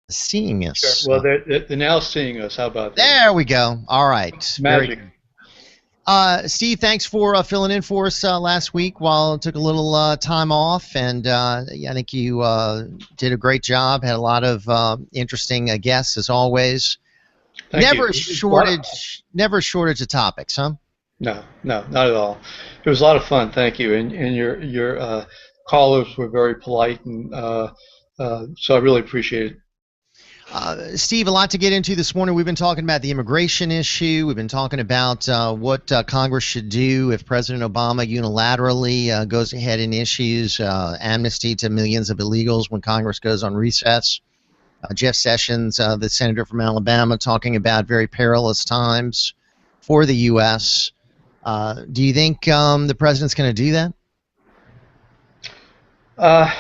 Seeing Sure. us. Well, they're now seeing us. How about that? There we go. All right. Very Magic. good. Steve, thanks for filling in for us last week while I took a little time off. And yeah, I think you did a great job. Had a lot of interesting guests, as always. Thank you. Never a shortage of topics, huh? No, no, not at all. It was a lot of fun. Thank you. And your callers were very polite, and so I really appreciate it. Steve, a lot to get into this morning. We've been talking about the immigration issue. We've been talking about what Congress should do if President Obama unilaterally goes ahead and issues amnesty to millions of illegals when Congress goes on recess. Jeff Sessions, the senator from Alabama, talking about very perilous times for the U.S. Do you think the president's going to do that? Uh,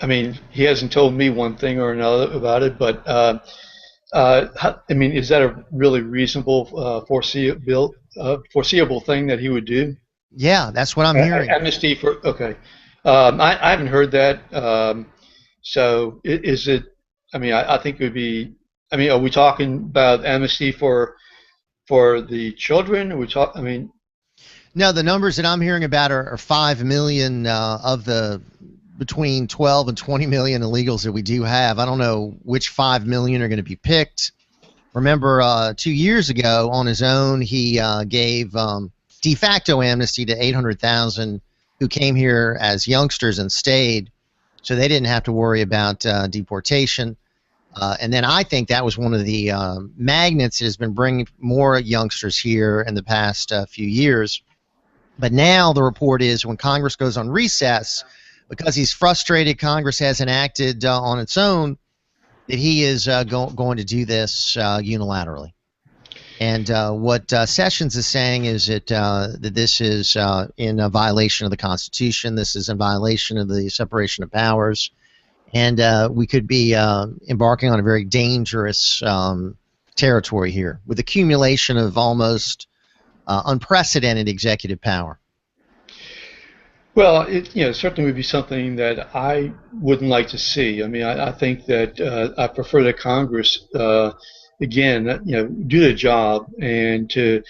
I mean, he hasn't told me one thing or another about it, but I mean, is that a really reasonable, foreseeable thing that he would do? Yeah, that's what I'm hearing. Amnesty for okay. I haven't heard that. So is it? I mean, I think it would be. I mean, are we talking about amnesty for the children? Are we talk? I mean, No, the numbers that I'm hearing about are 5 million of the between 12 and 20 million illegals that we do have. I don't know which 5 million are going to be picked. Remember, 2 years ago on his own, he gave de facto amnesty to 800,000 who came here as youngsters and stayed, so they didn't have to worry about deportation. And then I think that was one of the magnets that has been bringing more youngsters here in the past few years. But now the report is when Congress goes on recess, because he's frustrated Congress hasn't acted on its own, that he is going to do this unilaterally. And what Sessions is saying is that this is in a violation of the Constitution. This is in violation of the separation of powers. And we could be embarking on a very dangerous territory here with accumulation of almost unprecedented executive power. well, it certainly would be something that I wouldn't like to see. I mean, I think that I prefer that Congress, again, do the job and to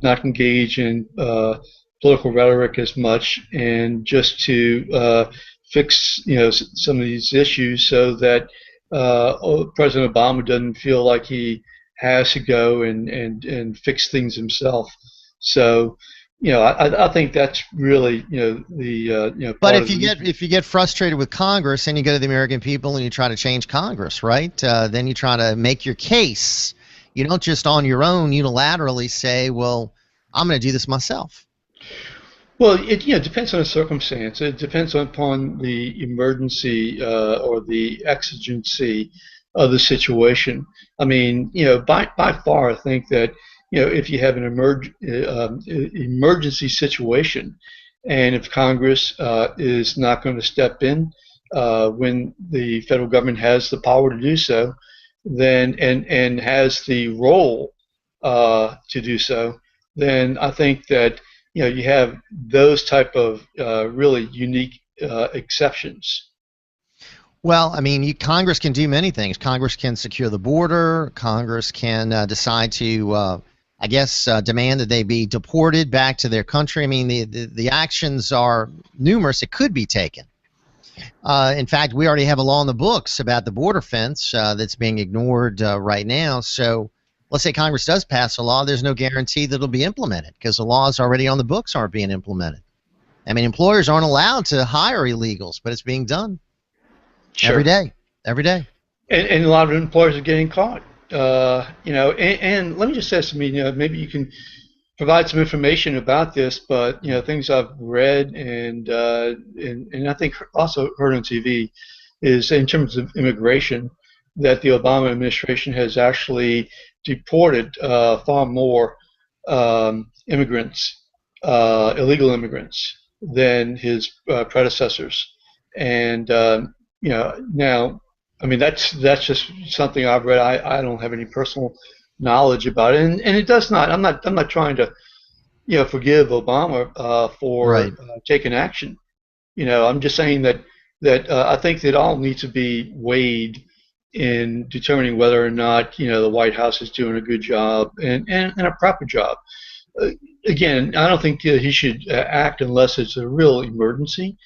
not engage in political rhetoric as much, and just to fix, some of these issues so that President Obama doesn't feel like he has to go and fix things himself. So, I think that's really, the But part of the if you get frustrated with Congress and you go to the American people and you try to change Congress, right? Then you try to make your case. You don't just on your own unilaterally say, "Well, I'm going to do this myself." well, it depends on the circumstance. It depends upon the emergency or the exigency of the situation. I mean, by far, I think that if you have an emergency situation, and if Congress is not going to step in when the federal government has the power to do so, then and has the role to do so, then I think that you have those type of really unique exceptions. Well, I mean, Congress can do many things. Congress can secure the border. Congress can decide to, I guess, demand that they be deported back to their country. I mean, the actions are numerous. It could be taken. In fact, we already have a law in the books about the border fence that's being ignored right now. So let's say Congress does pass a law, there's no guarantee that it'll be implemented because the laws already on the books aren't being implemented. I mean, employers aren't allowed to hire illegals, but it's being done every Sure. day, every day. And a lot of employers are getting caught. And let me just say something. Maybe you can provide some information about this, but things I've read and I think also heard on TV is in terms of immigration that the Obama administration has actually deported far more immigrants, illegal immigrants, than his predecessors. And now, I mean, that's just something I've read. I don't have any personal knowledge about it, and it does not. I'm not trying to forgive Obama for Right. taking action. I'm just saying that I think that all needs to be weighed in determining whether or not the White House is doing a good job and a proper job. Again, I don't think he should act unless it's a real emergency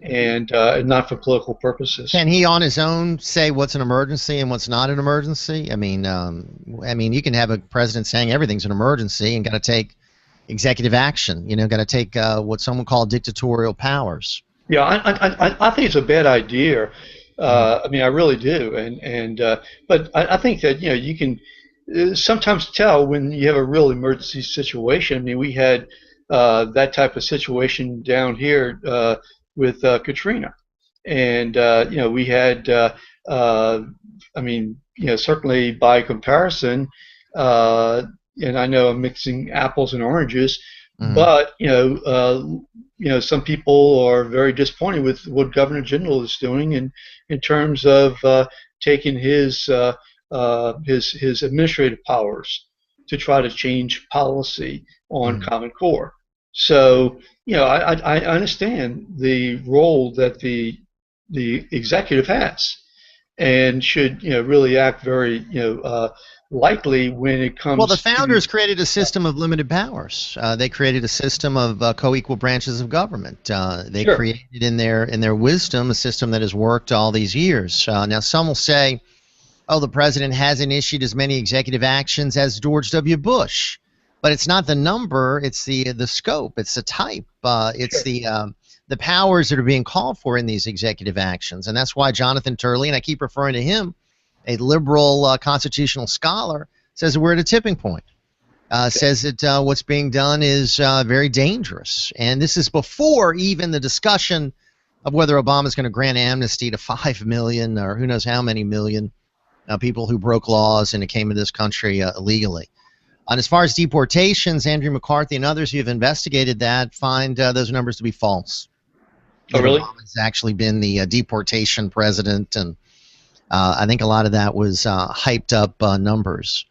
and not for political purposes. Can he on his own say what's an emergency and what's not an emergency? I mean, you can have a president saying everything's an emergency and got to take executive action. Got to take what someone called dictatorial powers. Yeah, I think it's a bad idea. I mean, I really do. But I think that you can sometimes tell when you have a real emergency situation. I mean, we had that type of situation down here with Katrina, and we had. I mean, certainly by comparison, and I know I'm mixing apples and oranges, but some people are very disappointed with what Governor Jindal is doing in terms of taking his administrative powers to try to change policy on Common Core. So I understand the role that the executive has, and should really act very likely when it comes. Well, the founders created a system of limited powers. They created a system of co-equal branches of government. They created in their wisdom a system that has worked all these years. Now, some will say, "Oh, the president hasn't issued as many executive actions as George W. Bush," but it's not the number; it's the scope, it's the type, it's the powers that are being called for in these executive actions, and that's why Jonathan Turley, and I keep referring to him, a liberal constitutional scholar, says that we're at a tipping point. Says that what's being done is very dangerous. And this is before even the discussion of whether Obama's going to grant amnesty to 5 million or who knows how many million people who broke laws and came into this country illegally. And as far as deportations, Andrew McCarthy and others who have investigated that find those numbers to be false. Oh, really? Obama's actually been the deportation president, and I think a lot of that was hyped up numbers.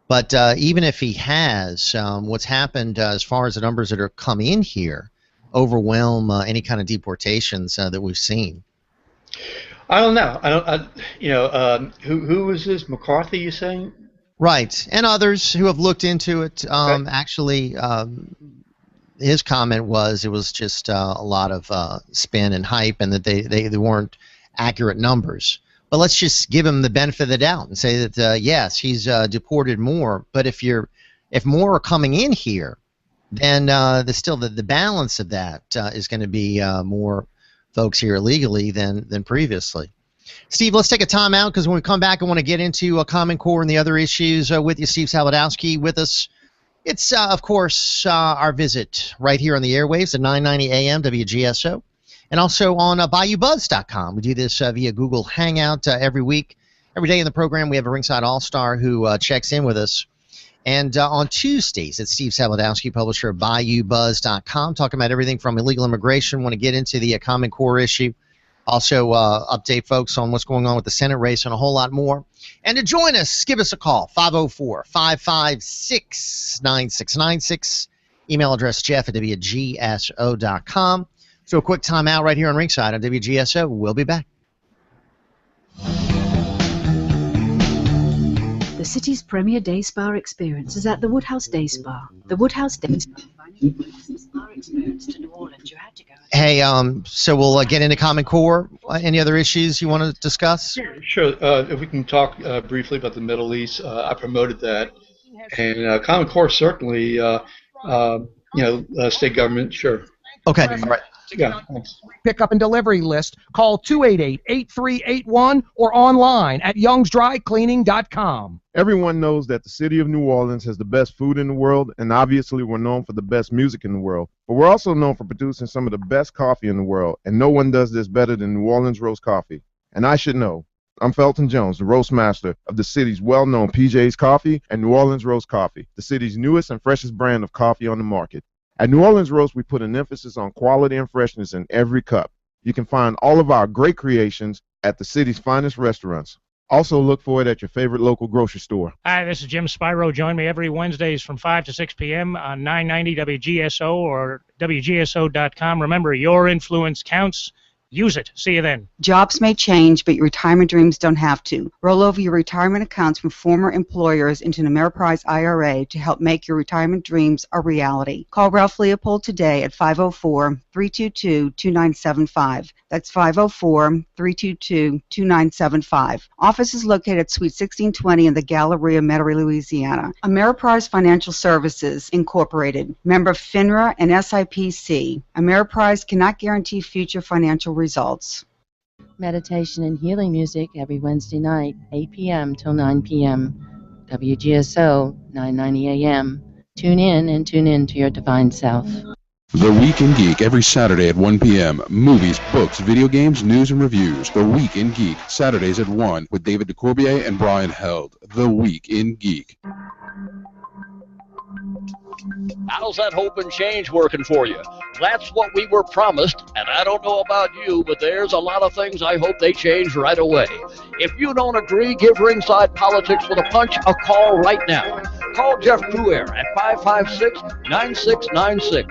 But even if he has, what's happened as far as the numbers that are coming in here overwhelm any kind of deportations that we've seen. I don't know. Who is this? McCarthy, you saying? Right, and others who have looked into it. Actually, his comment was it was just a lot of spin and hype, and that they weren't accurate numbers. But let's just give him the benefit of the doubt and say that yes, he's deported more. But if more are coming in here, then the balance of that is going to be more folks here illegally than previously. Steve, let's take a time out because when we come back, I want to get into Common Core and the other issues with you. Steve Sabludowsky with us. It's, of course, our visit right here on the airwaves at 990 AM WGSO, and also on Bayoubuzz.com. We do this via Google Hangout every week. Every day in the program, we have a Ringside All-Star who checks in with us. And on Tuesdays, it's Steve Sabludowsky, publisher of Bayoubuzz.com, talking about everything from illegal immigration. Want to get into the Common Core issue. Also, update folks on what's going on with the Senate race and a whole lot more. And to join us, give us a call, 504-556-9696. Email address jeff@WGSO.com. So a quick time out right here on Ringside on WGSO. We'll be back. The city's premier day spa experience is at the Woodhouse Day Spa. The Woodhouse Day Spa, combining the spa experience to New Orleans. You had to go. Hey, so we'll get into Common Core. Any other issues you want to discuss? Sure. If we can talk briefly about the Middle East, I promoted that, and Common Core certainly, state government, sure. Okay. All right. Yeah, thanks. Pickup and delivery list. Call 288-8381 or online at youngsdrycleaning.com. Everyone knows that the city of New Orleans has the best food in the world, and obviously we're known for the best music in the world. But we're also known for producing some of the best coffee in the world, and no one does this better than New Orleans Roast Coffee. And I should know. I'm Felton Jones, the roast master of the city's well-known PJ's Coffee and New Orleans Roast Coffee, the city's newest and freshest brand of coffee on the market. At New Orleans Roast, we put an emphasis on quality and freshness in every cup. You can find all of our great creations at the city's finest restaurants. Also look for it at your favorite local grocery store. Hi, this is Jim Spyro. Join me every Wednesdays from 5 to 6 p.m. on 990 WGSO or WGSO.com. Remember, your influence counts. Use it. See you then. Jobs may change, but your retirement dreams don't have to. Roll over your retirement accounts from former employers into an Ameriprise IRA to help make your retirement dreams a reality. Call Ralph Leopold today at 504-322-2975. That's 504-322-2975. Office is located at Suite 1620 in the Galleria, Metairie, Louisiana. Ameriprise Financial Services, Incorporated. Member FINRA and SIPC. Ameriprise cannot guarantee future financial results. Meditation and healing music every Wednesday night, 8 p.m. till 9 p.m. WGSO, 990 a.m. Tune in to your divine self. The Week in Geek every Saturday at 1 p.m. Movies, books, video games, news, and reviews. The Week in Geek, Saturdays at 1 with David DeCourbier and Brian Held. The Week in Geek. How's that hope and change working for you? That's what we were promised, and I don't know about you, but there's a lot of things I hope they change right away. If you don't agree, give Ringside Politics with a Punch a call right now. Call Jeff Crouere at 556-9696.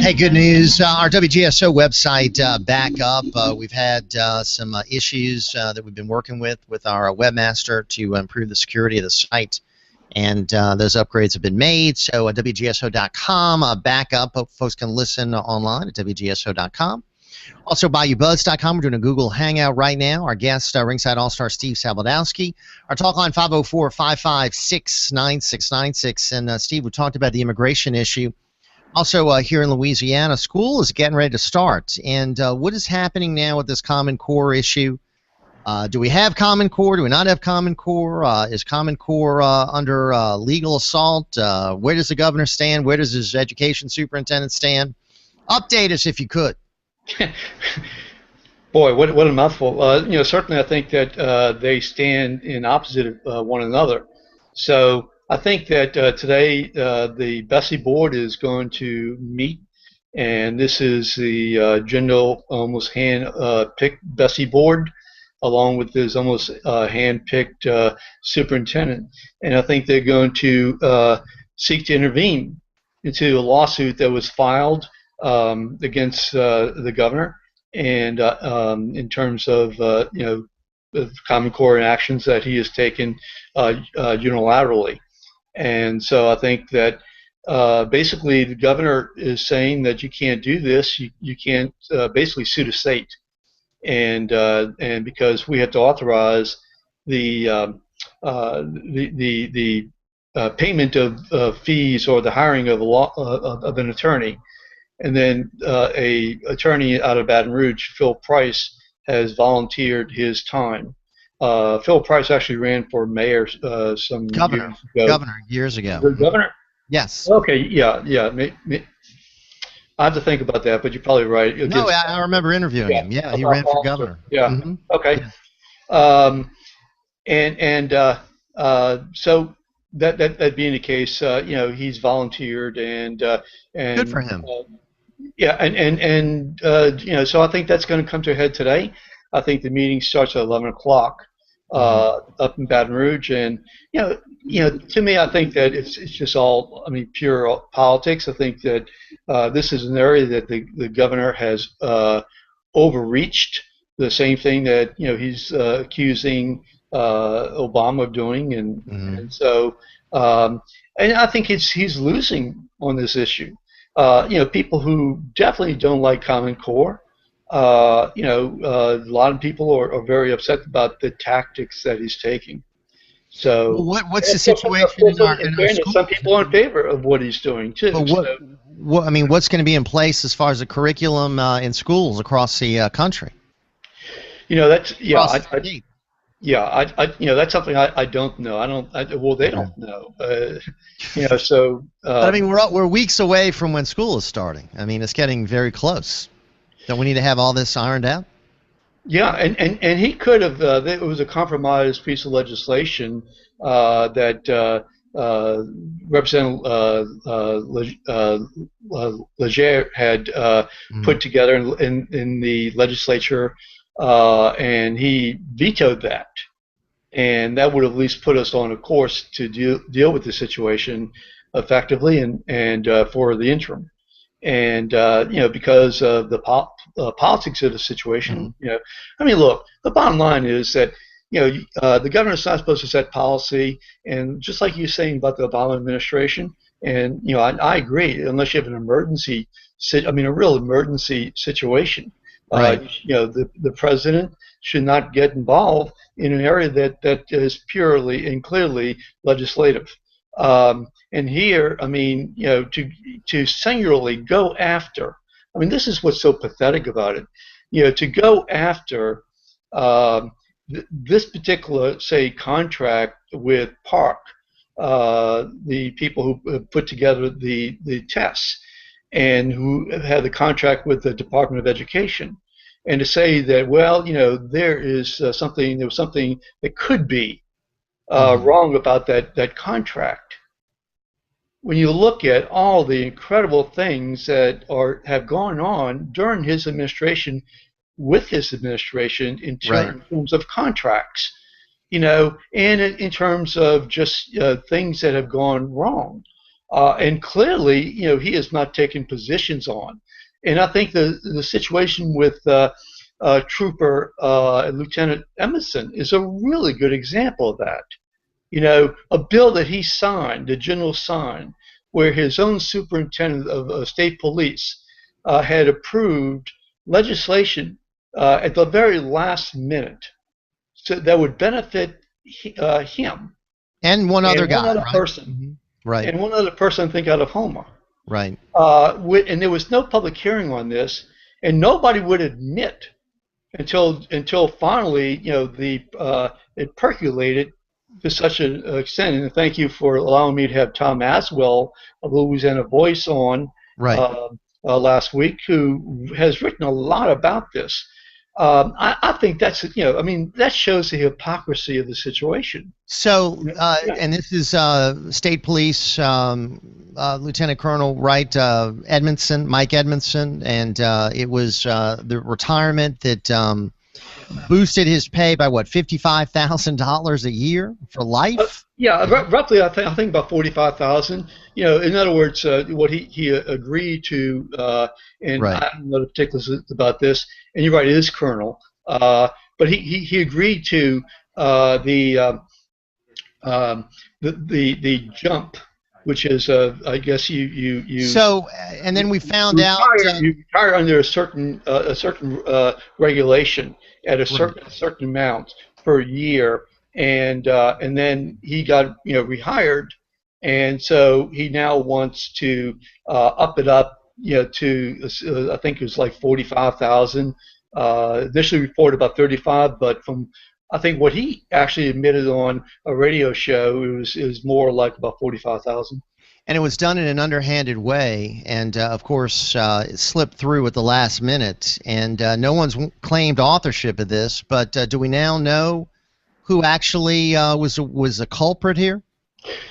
Hey, good news. Our WGSO website back up. We've had some issues that we've been working with our webmaster to improve the security of the site, and those upgrades have been made. So WGSO.com, back up. Hope folks can listen online at WGSO.com. Also, Bayoubuzz.com. We're doing a Google Hangout right now. Our guest, Ringside All-Star Steve Sabludowsky. Our talk line, 504-556-9696. And, Steve, we talked about the immigration issue. Also, here in Louisiana, school is getting ready to start. And what is happening now with this Common Core issue? Do we have Common Core? Do we not have Common Core? Is Common Core under legal assault? Where does the governor stand? Where does his education superintendent stand? Update us if you could. Boy, what a mouthful. Certainly I think that they stand in opposite of one another. So I think that today the Bessie board is going to meet, and this is the general, almost hand-picked Bessie board, along with this almost hand-picked superintendent. And I think they're going to seek to intervene into a lawsuit that was filed against the governor, and in terms of the Common Core actions that he has taken unilaterally. And so I think that basically the governor is saying that you can't do this. You can't basically sue the state, and because we have to authorize the payment of fees or the hiring of of an attorney. And then a attorney out of Baton Rouge, Phil Price, has volunteered his time. Phil Price actually ran for mayor some Governor years ago. Governor? Yes. Okay, yeah. I have to think about that, but you're probably right. No, I remember interviewing him. Yeah, he ran for governor. Yeah. Mm-hmm. Okay. Yeah. So that being the case, he's volunteered, and good for him. So I think that's going to come to a head today. I think the meeting starts at 11 o'clock up in Baton Rouge, and to me, I think that it's just all, pure politics. I think that this is an area that the governor has overreached. The same thing that he's accusing Obama of doing, and so and I think he's losing on this issue. People who definitely don't like Common Core. A lot of people are very upset about the tactics that he's taking. So what's the situation in our schools? Some people are in favor of what he's doing too. But what's going to be in place as far as the curriculum in schools across the country? That's that's something I don't know. They don't know. So. But we're weeks away from when school is starting. It's getting very close. Don't we need to have all this ironed out? Yeah, and he could have. It was a compromised piece of legislation that Representative Leger had put together in the legislature, and he vetoed that. And that would have at least put us on a course to deal with the situation effectively and for the interim. And because of the politics of the situation, I mean, look, the bottom line is that the governor's not supposed to set policy, and just like you're saying about the Obama administration, and I agree, unless you have an emergency, a real emergency situation, right. The president should not get involved in an area that is purely and clearly legislative. And here, to singularly go after, this is what's so pathetic about it, to go after this particular, say, contract with Park, the people who put together the tests and who had the contract with the Department of Education, and to say that, well, there was something that could be wrong about that contract. When you look at all the incredible things that have gone on during his administration, with his administration in terms of contracts, and in terms of just things that have gone wrong, and clearly, he has not taken positions on. And I think the situation with Trooper Lieutenant Emerson is a really good example of that. A bill that he signed, the general signed, where his own superintendent of state police had approved legislation at the very last minute, so that would benefit him and one other guy, one other person, right? And one other person, I think, out of Houma, right? And there was no public hearing on this, and nobody would admit until finally, it percolated to such an extent. And thank you for allowing me to have Tom Aswell of Louisiana Voice on last week, who has written a lot about this. I think that's, that shows the hypocrisy of the situation. So, and this is State Police Lieutenant Colonel, right, Mike Edmondson, and it was the retirement that boosted his pay by what, $55,000 a year for life? Roughly, I think about $45,000. In other words, what he agreed to, and I don't know the particulars about this. And you're right, it is Colonel, but he agreed to the jump, which is I guess you. So and then we found out you retire under a certain regulation at a certain amount per year, and then he got rehired, and so he now wants to up it up to I think it was like 45,000. Initially reported about 35, but from I think what he actually admitted on a radio show, it was more like about 45,000. And it was done in an underhanded way, and of course it slipped through at the last minute, and no one's claimed authorship of this, but do we now know who actually was a culprit here?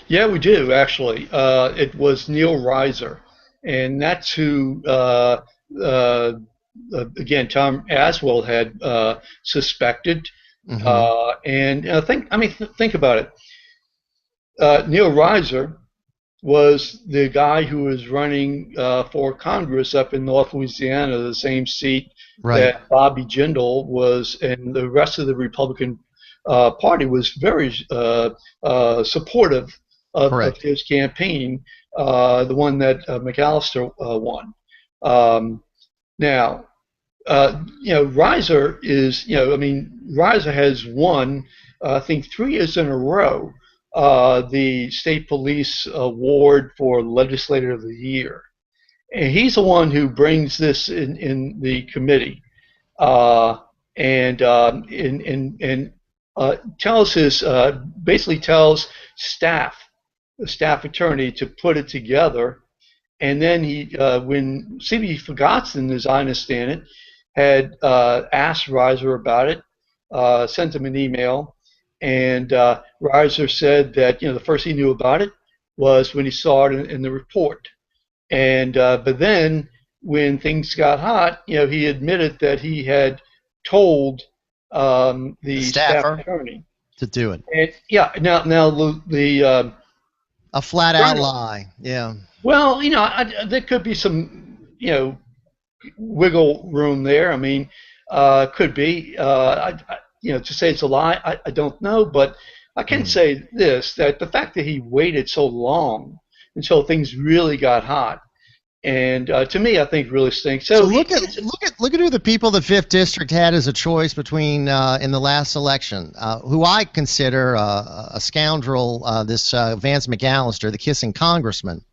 Yeah, we do, actually. It was Neil Reiser, and that's who again, Tom Aswell had suspected. And think about it. Neil Reiser was the guy who was running for Congress up in North Louisiana, the same seat that Bobby Jindal was, and the rest of the Republican Party was very supportive of his campaign, the one that McAllister won. Now, Reiser is, Reiser has won, I think, 3 years in a row, the State Police Award for Legislator of the Year. And he's the one who brings this in the committee, and basically tells the staff attorney to put it together. And then he, when C.B. Ferguson, as I understand it, had asked Reiser about it, sent him an email, And Reiser said that the first he knew about it was when he saw it in the report. And but then when things got hot, he admitted that he had told the staff attorney to do it. And now the a flat out lie. Yeah. Well, there could be some wiggle room there. I mean, could be. To say it's a lie, I don't know, but I can say this: that the fact that he waited so long until things really got hot, and to me, I think really stinks. So look at who the people of the 5th District had as a choice between in the last election, who I consider a scoundrel, this Vance McAllister, the kissing congressman.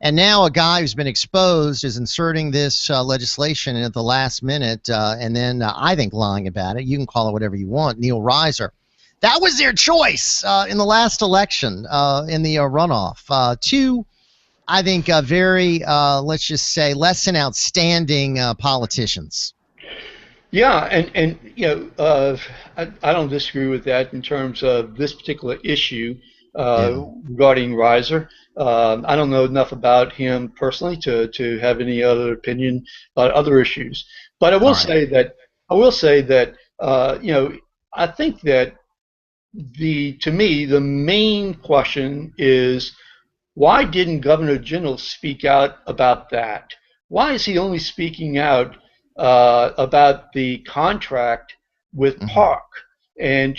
And now a guy who's been exposed is inserting this legislation in at the last minute and then I think lying about it. You can call it whatever you want, Neil Reiser. That was their choice in the last election in the runoff. Two, I think, very, let's just say, less than outstanding politicians. Yeah, and I don't disagree with that in terms of this particular issue regarding Reiser. I don't know enough about him personally to have any other opinion about other issues. But I will say that I think that to me the main question is, why didn't Governor Jindal speak out about that? Why is he only speaking out about the contract with Park? And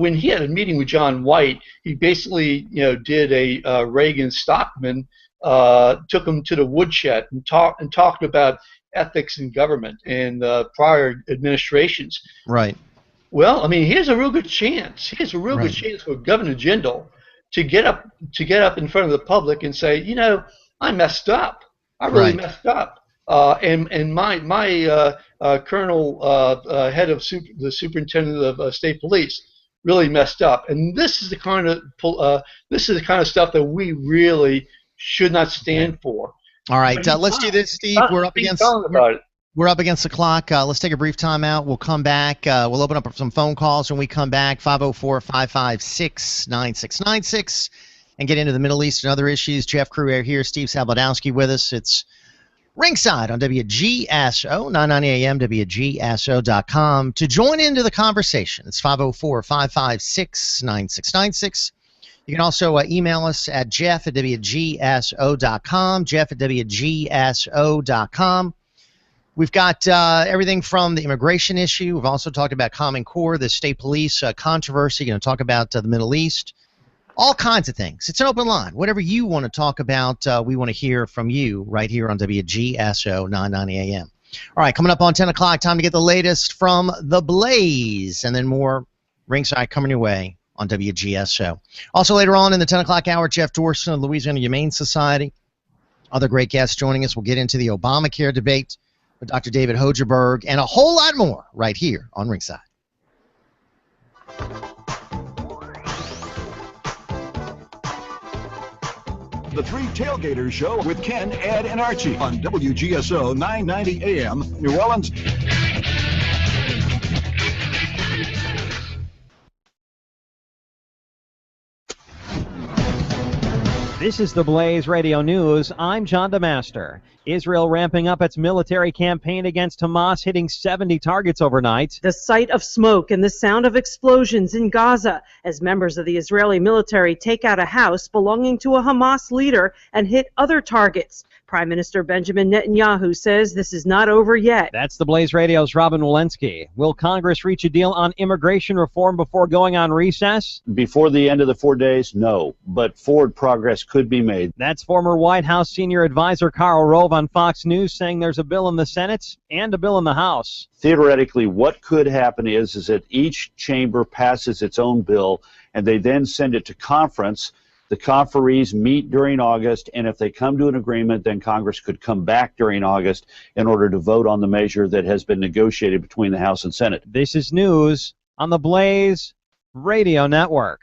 when he had a meeting with John White, he basically did a Reagan Stockman, took him to the woodshed and talked about ethics in government and prior administrations. Right. Well, I mean, here's a real good chance. Here's a real good chance for Governor Jindal to get up in front of the public and say, I messed up. I really messed up. And my colonel, head of the superintendent of state police, really messed up. And this is the kind of stuff that we really should not stand for. All right, let's do this, Steve. We're up against the clock. Let's take a brief time out. We'll come back. We'll open up some phone calls when we come back, 504-556-9696, and get into the Middle East and other issues. Jeff Crouere here, Steve Sabludowsky with us. It's Ringside on WGSO, 990 AM, WGSO.com. To join into the conversation, it's 504-556-9696. You can also email us at jeff@WGSO.com, jeff@WGSO.com. We've got everything from the immigration issue. We've also talked about Common Core, the state police controversy. Going to talk about the Middle East, all kinds of things. It's an open line. Whatever you want to talk about, we want to hear from you right here on WGSO 990 AM. All right, coming up on 10 o'clock, time to get the latest from The Blaze, and then more Ringside coming your way on WGSO. Also later on in the 10 o'clock hour, Jeff Dorson of Louisiana Humane Society. Other great guests joining us. We'll get into the Obamacare debate with Dr. David Hojerberg and a whole lot more right here on Ringside. The Three Tailgaters Show with Ken, Ed, and Archie on WGSO 990 AM, New Orleans. This is the Blaze Radio News. I'm John DeMaster. Israel ramping up its military campaign against Hamas, hitting 70 targets overnight. The sight of smoke and the sound of explosions in Gaza as members of the Israeli military take out a house belonging to a Hamas leader and hit other targets. Prime Minister Benjamin Netanyahu says this is not over yet. That's the Blaze Radio's Robin Walensky. Will Congress reach a deal on immigration reform before going on recess? Before the end of the 4 days, no. But forward progress could be made. That's former White House senior advisor Karl Rove on Fox News saying there's a bill in the Senate and a bill in the House. Theoretically, what could happen is that each chamber passes its own bill, and they then send it to conference. The conferees meet during August, and if they come to an agreement, then Congress could come back during August in order to vote on the measure that has been negotiated between the House and Senate. This is news on the Blaze Radio Network.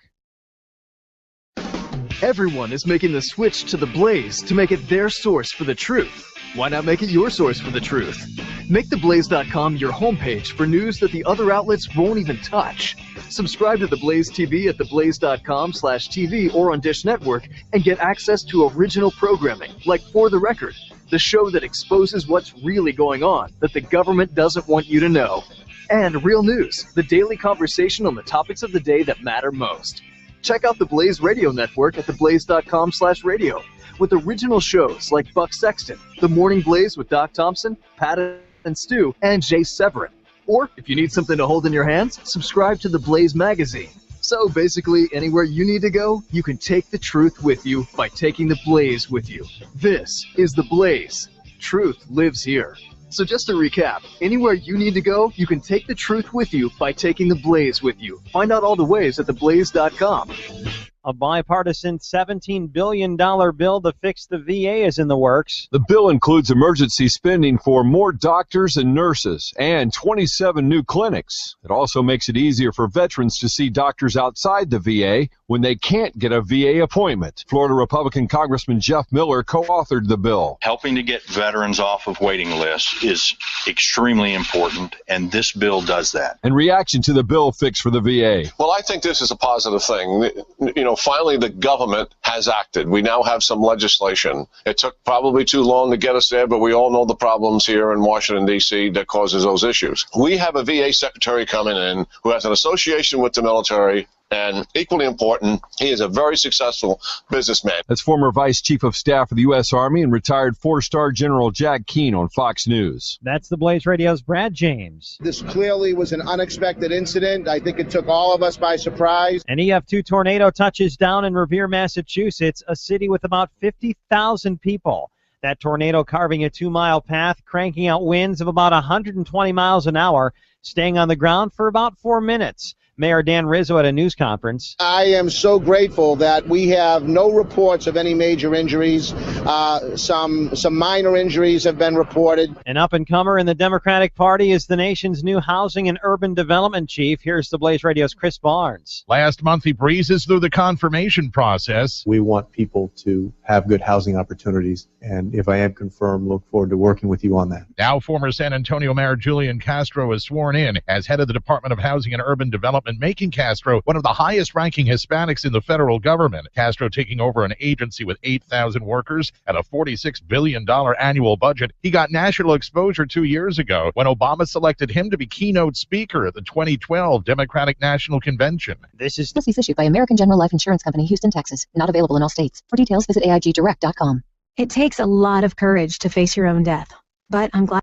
Everyone is making the switch to the Blaze to make it their source for the truth. Why not make it your source for the truth? Make theblaze.com your homepage for news that the other outlets won't even touch. Subscribe to The Blaze TV at theblaze.com/TV or on Dish Network and get access to original programming like For the Record, the show that exposes what's really going on that the government doesn't want you to know. And Real News, the daily conversation on the topics of the day that matter most. Check out the Blaze Radio Network at theblaze.com/radio with original shows like Buck Sexton, The Morning Blaze with Doc Thompson, Pat and Stu, and Jay Severin. Or, if you need something to hold in your hands, subscribe to The Blaze magazine. So basically, anywhere you need to go, you can take the truth with you by taking the Blaze with you. This is The Blaze. Truth lives here. So just to recap, anywhere you need to go, you can take the truth with you by taking the Blaze with you. Find out all the ways at theblaze.com. A bipartisan $17 billion bill to fix the VA is in the works. The bill includes emergency spending for more doctors and nurses and 27 new clinics. It also makes it easier for veterans to see doctors outside the VA when they can't get a VA appointment. Florida Republican Congressman Jeff Miller co-authored the bill. Helping to get veterans off of waiting lists is extremely important, and this bill does that. In reaction to the bill fix for the VA. Well, I think this is a positive thing. You know, finally the government has acted. We now have some legislation. It took probably too long to get us there, but we all know the problems here in Washington, D.C. that causes those issues. We have a VA secretary coming in who has an association with the military, and equally important, he is a very successful businessman. That's former Vice Chief of Staff of the U.S. Army and retired 4-star General Jack Keane on Fox News. That's the Blaze Radio's Brad James. This clearly was an unexpected incident. I think it took all of us by surprise. An EF2 tornado touches down in Revere, Massachusetts, a city with about 50,000 people. That tornado carving a 2-mile path, cranking out winds of about 120 miles an hour, staying on the ground for about 4 minutes. Mayor Dan Rizzo at a news conference. I am so grateful that we have no reports of any major injuries. Some minor injuries have been reported. An up-and-comer in the Democratic Party is the nation's new housing and urban development chief. Here's the Blaze Radio's Chris Barnes. Last month he breezes through the confirmation process. We want people to have good housing opportunities, and if I am confirmed, look forward to working with you on that. Now former San Antonio Mayor Julian Castro is sworn in as head of the Department of Housing and Urban Development, making Castro one of the highest-ranking Hispanics in the federal government. Castro taking over an agency with 8,000 workers and a $46 billion annual budget. He got national exposure 2 years ago when Obama selected him to be keynote speaker at the 2012 Democratic National Convention. This is issued by American General Life Insurance Company, Houston, Texas. Not available in all states. For details, visit AIGdirect.com. It takes a lot of courage to face your own death, but I'm glad